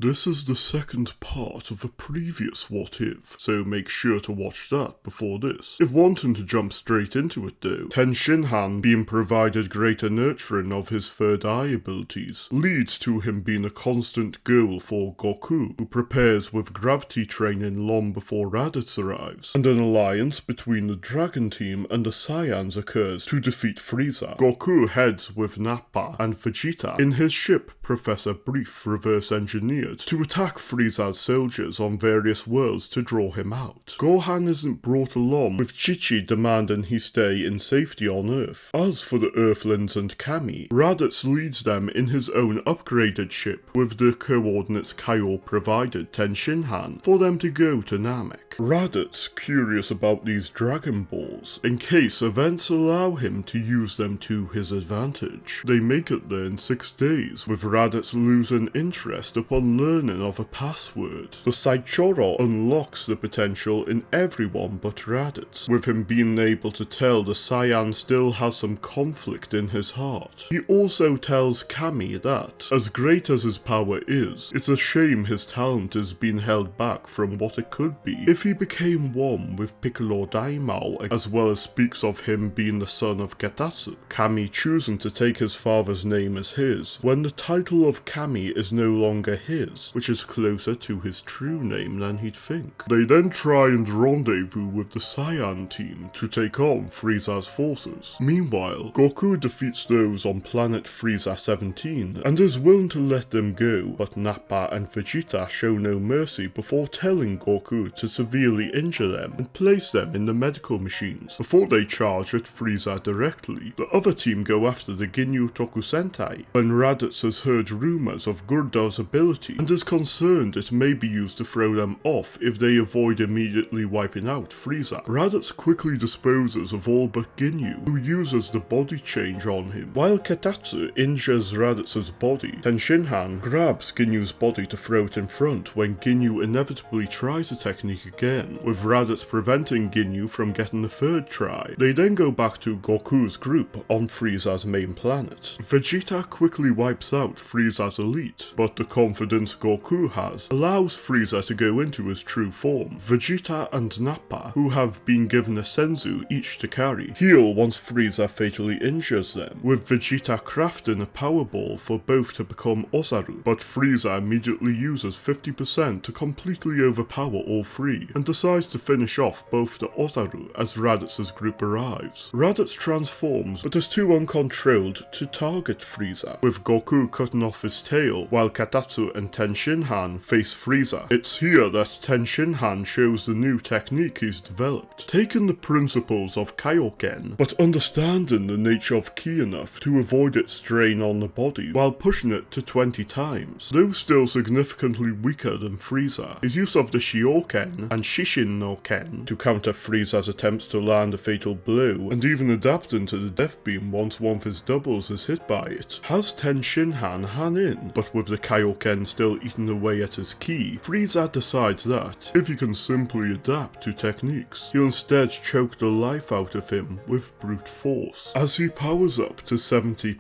This is the second part of a previous What If, so make sure to watch that before this. If wanting to jump straight into it though, Tenshinhan being provided greater nurturing of his third eye abilities leads to him being a constant goal for Goku, who prepares with gravity training long before Raditz arrives, and an alliance between the Dragon Team and the Saiyans occurs to defeat Frieza. Goku heads with Nappa and Vegeta in his ship Professor Brief reverse engineered to attack Frieza's soldiers on various worlds to draw him out. Gohan isn't brought along, with Chi-Chi demanding he stay in safety on Earth. As for the Earthlings and Kami, Raditz leads them in his own upgraded ship with the coordinates Kaiô provided Tenshinhan for them to go to Namek. Raditz curious about these Dragon Balls in case events allow him to use them to his advantage. They make it there in 6 days, with Raditz losing interest upon learning of a password. The Saichoro unlocks the potential in everyone but Raditz, with him being able to tell the Saiyan still has some conflict in his heart. He also tells Kami that, as great as his power is, it's a shame his talent is being held back from what it could be if he became one with Piccolo Daimao, as well as speaks of him being the son of Katatsu, Kami choosing to take his father's name as his, when the title of Kami is no longer his, which is closer to his true name than he'd think. They then try and rendezvous with the Saiyan team to take on Frieza's forces. Meanwhile, Goku defeats those on planet Frieza 17 and is willing to let them go, but Nappa and Vegeta show no mercy before telling Goku to severely injure them and place them in the medical machines before they charge at Frieza directly. The other team go after the Ginyu Tokusentai when Raditz has heard rumors of Gurdo's ability and is concerned it may be used to throw them off if they avoid immediately wiping out Frieza. Raditz quickly disposes of all but Ginyu, who uses the body change on him. While Katatsu injures Raditz's body, Tenshinhan grabs Ginyu's body to throw it in front when Ginyu inevitably tries the technique again, with Raditz preventing Ginyu from getting the third try. They then go back to Goku's group on Frieza's main planet. Vegeta quickly wipes out Frieza's elite, but the confidence Goku has allows Frieza to go into his true form. Vegeta and Nappa, who have been given a senzu each to carry, heal once Frieza fatally injures them, with Vegeta crafting a power ball for both to become Ozaru, but Frieza immediately uses 50% to completely overpower all three, and decides to finish off both the Ozaru as Raditz's group arrives. Raditz transforms, but is too uncontrolled to target Frieza, with Goku cutting off his tail, while Katatsu and Tenshinhan face Frieza. It's here that Tenshinhan shows the new technique he's developed, taking the principles of Kaioken, but understanding the nature of ki enough to avoid its strain on the body while pushing it to 20 times. Though still significantly weaker than Frieza, his use of the Shioken and Shishin no Ken to counter Frieza's attempts to land a fatal blow, and even adapting to the death beam once one of his doubles is hit by it, has Tenshinhan Han in, but with the Kaioken still eating away at his ki, Frieza decides that, if he can simply adapt to techniques, he'll instead choke the life out of him with brute force. As he powers up to 70%,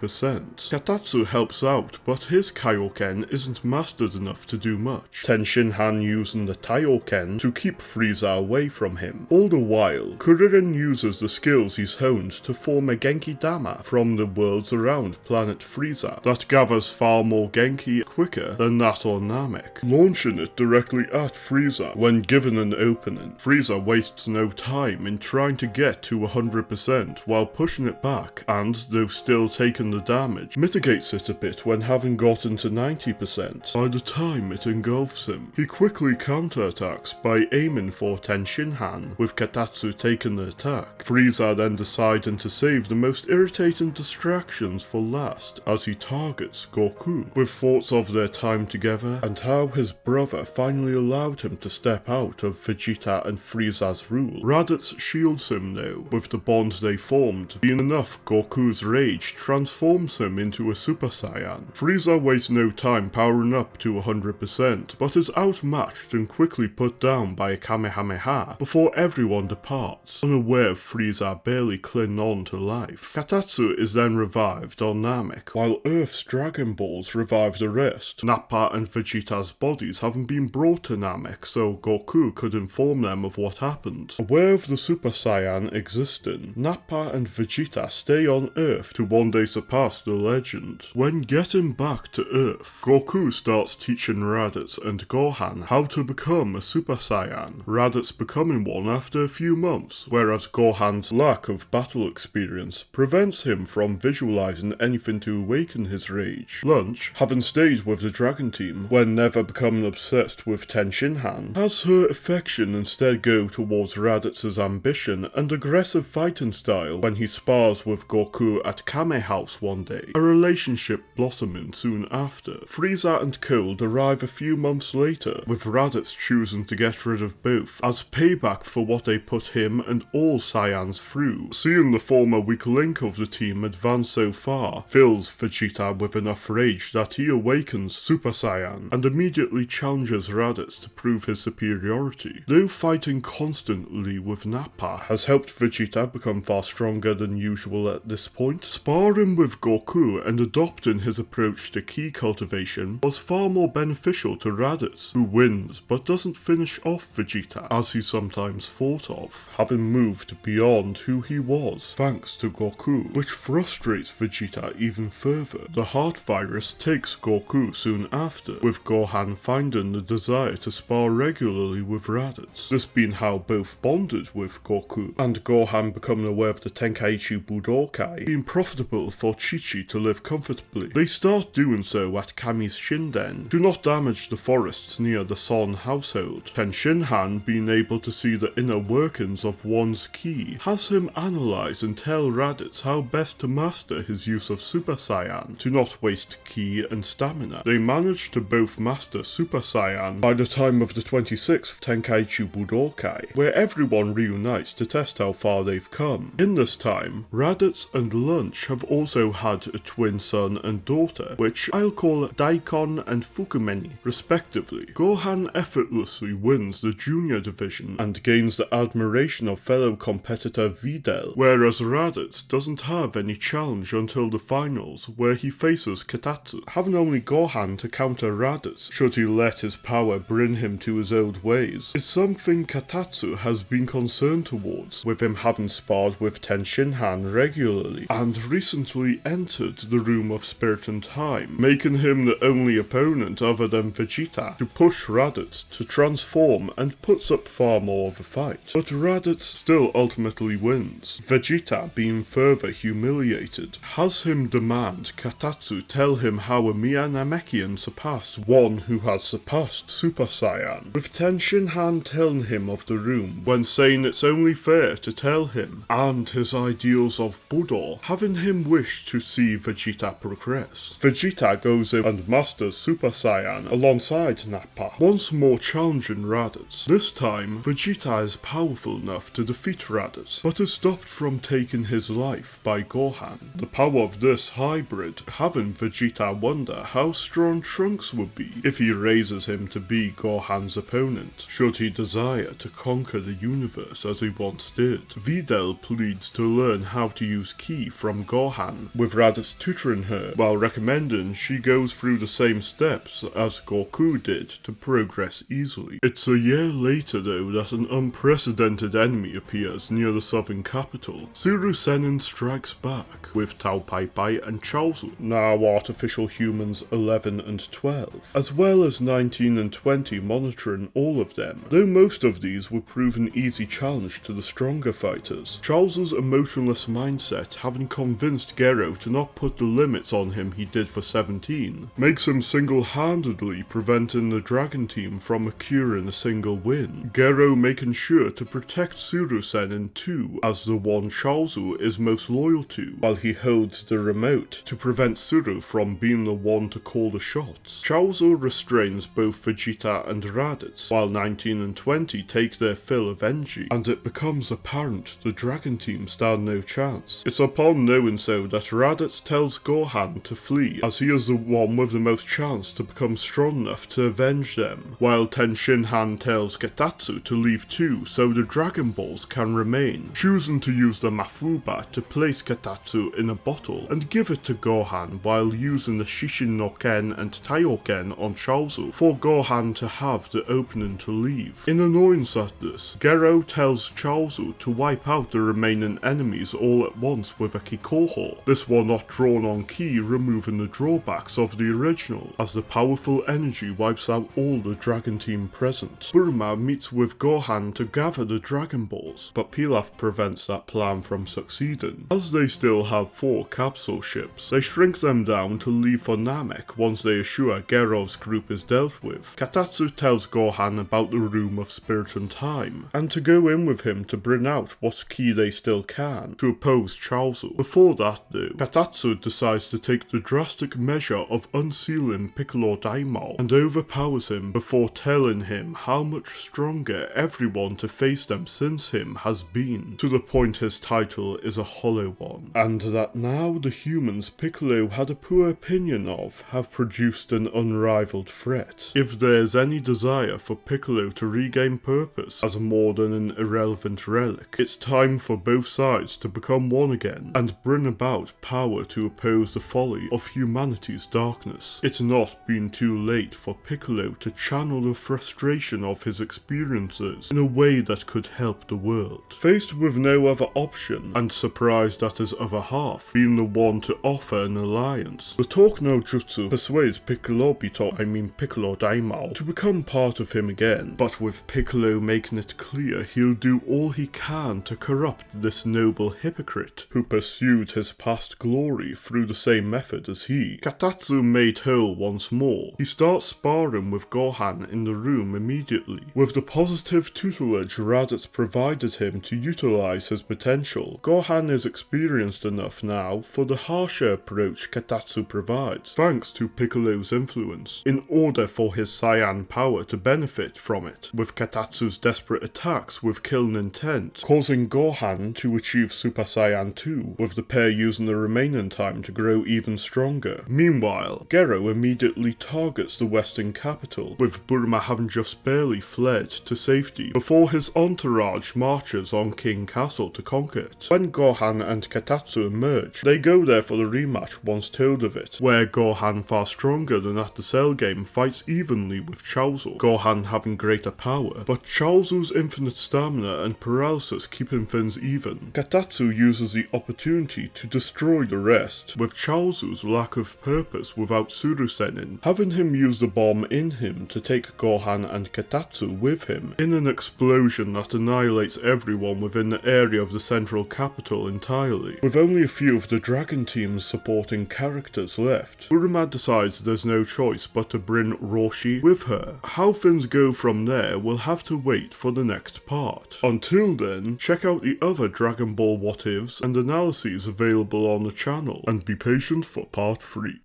Katatsu helps out, but his Kaioken isn't mastered enough to do much, Tenshinhan using the Taioken to keep Frieza away from him. All the while, Kuririn uses the skills he's honed to form a Genki Dama from the worlds around planet Frieza that gathers far more Genki quicker than that on Namek, launching it directly at Frieza when given an opening. Frieza wastes no time in trying to get to 100% while pushing it back, and, though still taking the damage, mitigates it a bit when having gotten to 90% by the time it engulfs him. He quickly counterattacks by aiming for Tenshinhan, with Katatsu taking the attack. Frieza then deciding to save the most irritating distractions for last as he targets Goku, with thoughts of their time together and how his brother finally allowed him to step out of Vegeta and Frieza's rule. Raditz shields him though, with the bond they formed being enough Goku's rage transforms him into a Super Saiyan. Frieza wastes no time powering up to 100%, but is outmatched and quickly put down by a Kamehameha before everyone departs, unaware of Frieza barely clinging on to life. Katatsu is then revived on Namek, while Earth's Dragon Balls revive the rest. Nappa Nappa and Vegeta's bodies having been brought to Namek so Goku could inform them of what happened. Aware of the Super Saiyan existing, Nappa and Vegeta stay on Earth to one day surpass the legend. When getting back to Earth, Goku starts teaching Raditz and Gohan how to become a Super Saiyan, Raditz becoming one after a few months, whereas Gohan's lack of battle experience prevents him from visualizing anything to awaken his rage. Lunch, having stayed with the Dragon Team when never becoming obsessed with Tenshinhan, has her affection instead go towards Raditz's ambition and aggressive fighting style when he spars with Goku at Kame House one day, a relationship blossoming soon after. Frieza and Cold arrive a few months later, with Raditz choosing to get rid of both as payback for what they put him and all Saiyans through. Seeing the former weak link of the team advance so far fills Vegeta with enough rage that he awakens Super Saiyan and immediately challenges Raditz to prove his superiority. Though fighting constantly with Nappa has helped Vegeta become far stronger than usual at this point, sparring with Goku and adopting his approach to ki cultivation was far more beneficial to Raditz, who wins but doesn't finish off Vegeta as he sometimes thought of, having moved beyond who he was thanks to Goku, which frustrates Vegeta even further. The heart virus takes Goku soon after, with Gohan finding the desire to spar regularly with Raditz, this being how both bonded with Goku, and Gohan becoming aware of the Tenkaichi Budokai being profitable for Chi-Chi to live comfortably. They start doing so at Kami's Shinden to not damage the forests near the Son household. Tenshinhan, being able to see the inner workings of one's ki, has him analyze and tell Raditz how best to master his use of Super Saiyan to not waste ki and stamina. They manage to both master Super Saiyan by the time of the 26th Tenkaichi Budokai, where everyone reunites to test how far they've come. In this time, Raditz and Lunch have also had a twin son and daughter, which I'll call Daikon and Fukumeni, respectively. Gohan effortlessly wins the junior division and gains the admiration of fellow competitor Videl, whereas Raditz doesn't have any challenge until the finals, where he faces Katatsu, having only Gohan to counter Raditz should he let his power bring him to his old ways, is something Katatsu has been concerned towards, with him having sparred with Tenshinhan regularly, and recently entered the Room of Spirit and Time, making him the only opponent other than Vegeta to push Raditz to transform, and puts up far more of a fight. But Raditz still ultimately wins. Vegeta, being further humiliated, has him demand Katatsu tell him how a mere Namekian surpassed one who has surpassed Super Saiyan, with Tenshinhan telling him of the room when saying it's only fair to tell him, and his ideals of Budo, having him wish to see Vegeta progress. Vegeta goes in and masters Super Saiyan alongside Nappa, once more challenging Raditz. This time, Vegeta is powerful enough to defeat Raditz, but is stopped from taking his life by Gohan. The power of this hybrid having Vegeta wonder how strong Trunks would be if he raises him to be Gohan's opponent, should he desire to conquer the universe as he once did. Videl pleads to learn how to use ki from Gohan, with Raditz tutoring her, while recommending she goes through the same steps as Goku did to progress easily. It's a year later though that an unprecedented enemy appears near the southern capital. Tsuru Senin strikes back, with Tao Pai Pai and Chaozu, now artificial humans 11 and 12, as well as 19 and 20 monitoring all of them, though most of these would prove an easy challenge to the stronger fighters. Chaozu's emotionless mindset, having convinced Gero to not put the limits on him he did for 17, makes him single-handedly preventing the Dragon Team from acquiring a single win. Gero making sure to protect Tsuru Senin too, as the one Chaozu is most loyal to, while he holds the remote to prevent Tsuru from being the one to call the shots. Chaozu restrains both Vegeta and Raditz, while 19 and 20 take their fill of energy, and it becomes apparent the Dragon Team stand no chance. It's upon knowing so that Raditz tells Gohan to flee, as he is the one with the most chance to become strong enough to avenge them, while Tenshinhan tells Getatsu to leave too so the Dragon Balls can remain, choosing to use the Mafuba to place Getatsu in a bottle and give it to Gohan while using the Shishin no Ken and Tai Kaioken on Chaozu for Gohan to have the opening to leave. In annoyance at this, Gero tells Chaozu to wipe out the remaining enemies all at once with a Kikoho. This while not drawn on ki, removing the drawbacks of the original, as the powerful energy wipes out all the Dragon Team present. Bulma meets with Gohan to gather the Dragon Balls, but Pilaf prevents that plan from succeeding. As they still have 4 capsule ships, they shrink them down to leave for Namek once they assure Gero's group is dealt with. Katatsu tells Gohan about the Room of Spirit and Time, and to go in with him to bring out what ki they still can, to oppose Chaozu. Before that though, Katatsu decides to take the drastic measure of unsealing Piccolo Daimao, and overpowers him before telling him how much stronger everyone to face them since him has been, to the point his title is a hollow one, and that now the humans Piccolo had a poor opinion of have produced an unrivaled threat. If there's any desire for Piccolo to regain purpose as more than an irrelevant relic, it's time for both sides to become one again and bring about power to oppose the folly of humanity's darkness. It's not been too late for Piccolo to channel the frustration of his experiences in a way that could help the world. Faced with no other option, and surprised at his other half being the one to offer an alliance, the Talk no Jutsu persuades Piccolo Daimao to become part of him again, but with Piccolo making it clear he'll do all he can to corrupt this noble hypocrite who pursued his past glory through the same method as he. Katatsu made whole once more. He starts sparring with Gohan in the room immediately. With the positive tutelage Raditz provided him to utilize his potential, Gohan is experienced enough now for the harsher approach Katatsu provides, thanks to Piccolo's influence, in order for his Saiyan power to benefit from it, with Katatsu's desperate attacks with killing intent, causing Gohan to achieve Super Saiyan 2, with the pair using the remaining time to grow even stronger. Meanwhile, Gero immediately targets the western capital, with Bulma having just barely fled to safety before his entourage marches on King Castle to conquer it. When Gohan and Katatsu emerge, they go there for the rematch once told of it, where Gohan, far stronger than at the Cell game, fights evenly with Chaozu, Gohan having greater power, but Chaozu's infinite stamina and paralysis keeping things even. Katatsu uses the opportunity to destroy the rest, with Chaozu's lack of purpose without Surusenin, having him use the bomb in him to take Gohan and Katatsu with him, in an explosion that annihilates everyone within the area of the central capital entirely. With only a few of the Dragon Team's supporting characters left, Bulma decides there's no choice but to bring Roshi with her. How things go from there will have to wait for the next part. Until then, check out the other Dragon Ball what-ifs and analyses available on the channel, and be patient for part 3.